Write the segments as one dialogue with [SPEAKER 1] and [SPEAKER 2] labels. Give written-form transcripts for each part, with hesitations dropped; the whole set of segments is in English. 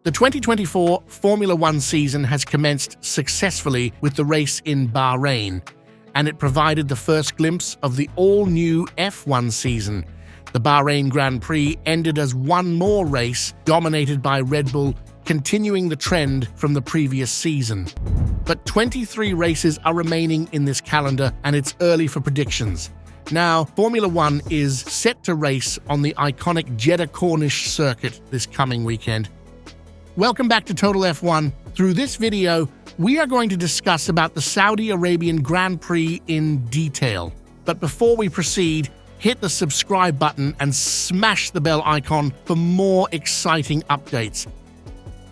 [SPEAKER 1] The 2024 Formula One season has commenced successfully with the race in Bahrain, and it provided the first glimpse of the all-new F1 season. The Bahrain Grand Prix ended as one more race dominated by Red Bull, continuing the trend from the previous season. But 23 races are remaining in this calendar, and it's early for predictions. Now, Formula One is set to race on the iconic Jeddah Corniche circuit this coming weekend. Welcome back to Total F1. Through this video, we are going to discuss about the Saudi Arabian Grand Prix in detail. But before we proceed, hit the subscribe button and smash the bell icon for more exciting updates.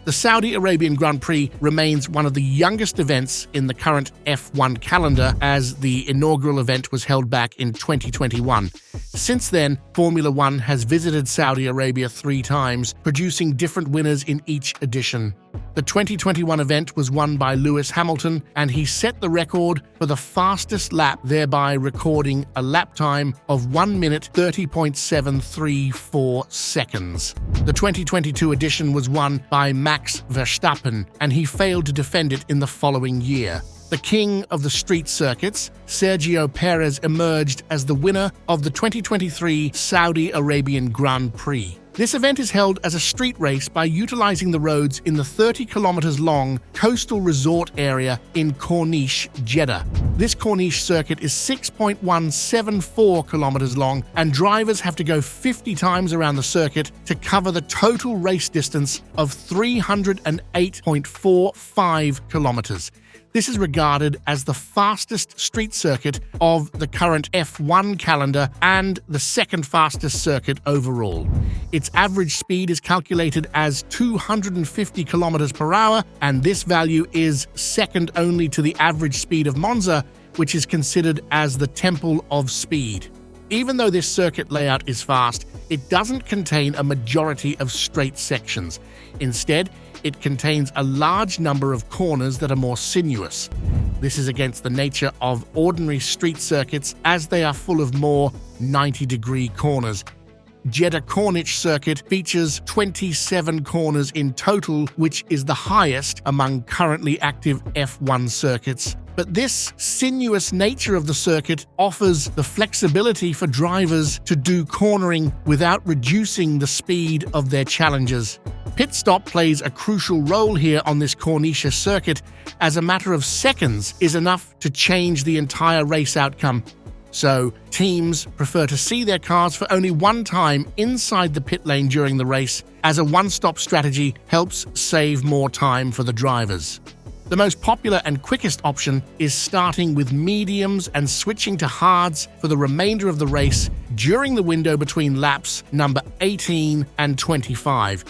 [SPEAKER 1] The Saudi Arabian Grand Prix remains one of the youngest events in the current F1 calendar, as the inaugural event was held back in 2021. Since then, Formula One has visited Saudi Arabia 3 times, producing different winners in each edition. The 2021 event was won by Lewis Hamilton, and he set the record for the fastest lap, thereby recording a lap time of 1 minute 30.734 seconds. The 2022 edition was won by Max Verstappen, and he failed to defend it in the following year. The king of the street circuits, Sergio Perez, emerged as the winner of the 2023 Saudi Arabian Grand Prix. This event is held as a street race by utilizing the roads in the 30 kilometers long coastal resort area in Corniche, Jeddah. This Corniche circuit is 6.174 kilometers long, and drivers have to go 50 times around the circuit to cover the total race distance of 308.45 kilometers. This is regarded as the fastest street circuit of the current F1 calendar and the second fastest circuit overall. Its average speed is calculated as 250 kilometers per hour, and this value is second only to the average speed of Monza, which is considered as the temple of speed. Even though this circuit layout is fast, it doesn't contain a majority of straight sections. Instead, it contains a large number of corners that are more sinuous. This is against the nature of ordinary street circuits, as they are full of more 90-degree corners. Jeddah Corniche circuit features 27 corners in total, which is the highest among currently active F1 circuits. But this sinuous nature of the circuit offers the flexibility for drivers to do cornering without reducing the speed of their challengers. Pit stop plays a crucial role here on this Corniche circuit, as a matter of seconds is enough to change the entire race outcome. So, teams prefer to see their cars for only one time inside the pit lane during the race, as a one-stop strategy helps save more time for the drivers. The most popular and quickest option is starting with mediums and switching to hards for the remainder of the race during the window between laps number 18 and 25.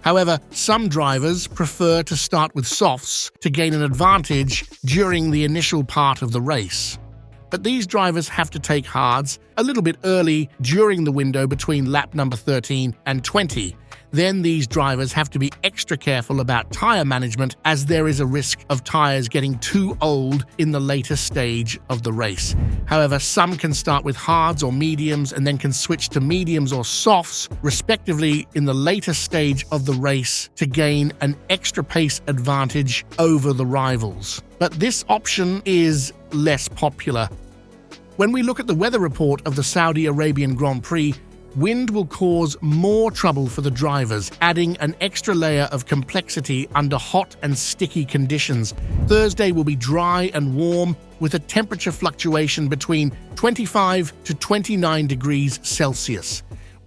[SPEAKER 1] However, some drivers prefer to start with softs to gain an advantage during the initial part of the race. But these drivers have to take hards a little bit early during the window between lap number 13 and 20. Then these drivers have to be extra careful about tire management, as there is a risk of tires getting too old in the later stage of the race. However, some can start with hards or mediums and then can switch to mediums or softs, respectively, in the later stage of the race to gain an extra pace advantage over the rivals. But this option is less popular. When we look at the weather report of the Saudi Arabian Grand Prix, wind will cause more trouble for the drivers, adding an extra layer of complexity under hot and sticky conditions. Thursday will be dry and warm, with a temperature fluctuation between 25 to 29 degrees Celsius.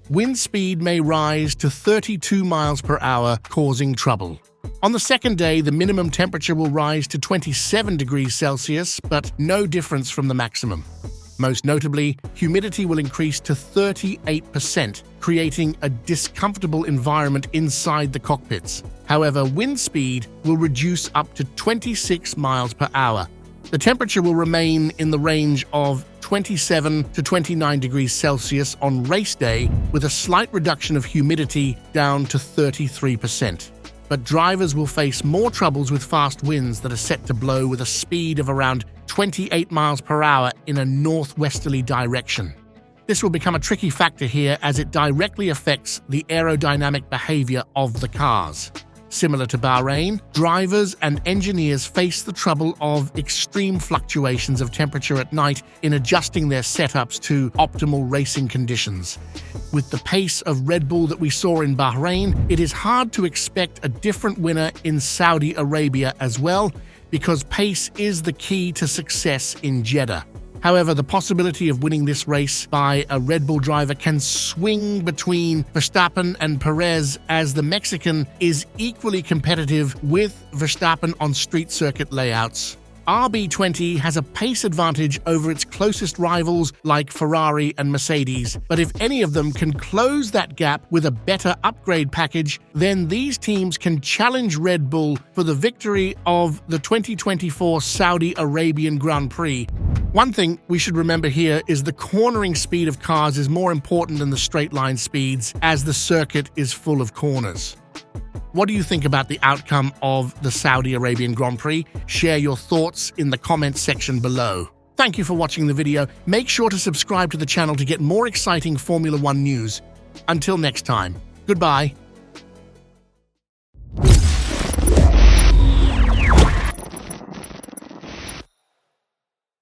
[SPEAKER 1] Wind speed may rise to 32 miles per hour, causing trouble. On the second day, the minimum temperature will rise to 27 degrees Celsius, but no difference from the maximum. Most notably, humidity will increase to 38%, creating a discomfortable environment inside the cockpits. However, wind speed will reduce up to 26 miles per hour. The temperature will remain in the range of 27 to 29 degrees Celsius on race day, with a slight reduction of humidity down to 33%. But drivers will face more troubles with fast winds that are set to blow with a speed of around 28 miles per hour in a northwesterly direction. This will become a tricky factor here, as it directly affects the aerodynamic behavior of the cars. Similar to Bahrain, drivers and engineers face the trouble of extreme fluctuations of temperature at night in adjusting their setups to optimal racing conditions. With the pace of Red Bull that we saw in Bahrain, it is hard to expect a different winner in Saudi Arabia as well, because pace is the key to success in Jeddah. However, the possibility of winning this race by a Red Bull driver can swing between Verstappen and Perez, as the Mexican is equally competitive with Verstappen on street circuit layouts. RB20 has a pace advantage over its closest rivals like Ferrari and Mercedes, but if any of them can close that gap with a better upgrade package, then these teams can challenge Red Bull for the victory of the 2024 Saudi Arabian Grand Prix. One thing we should remember here is the cornering speed of cars is more important than the straight line speeds, as the circuit is full of corners. What do you think about the outcome of the Saudi Arabian Grand Prix? Share your thoughts in the comments section below. Thank you for watching the video. Make sure to subscribe to the channel to get more exciting Formula One news. Until next time, goodbye.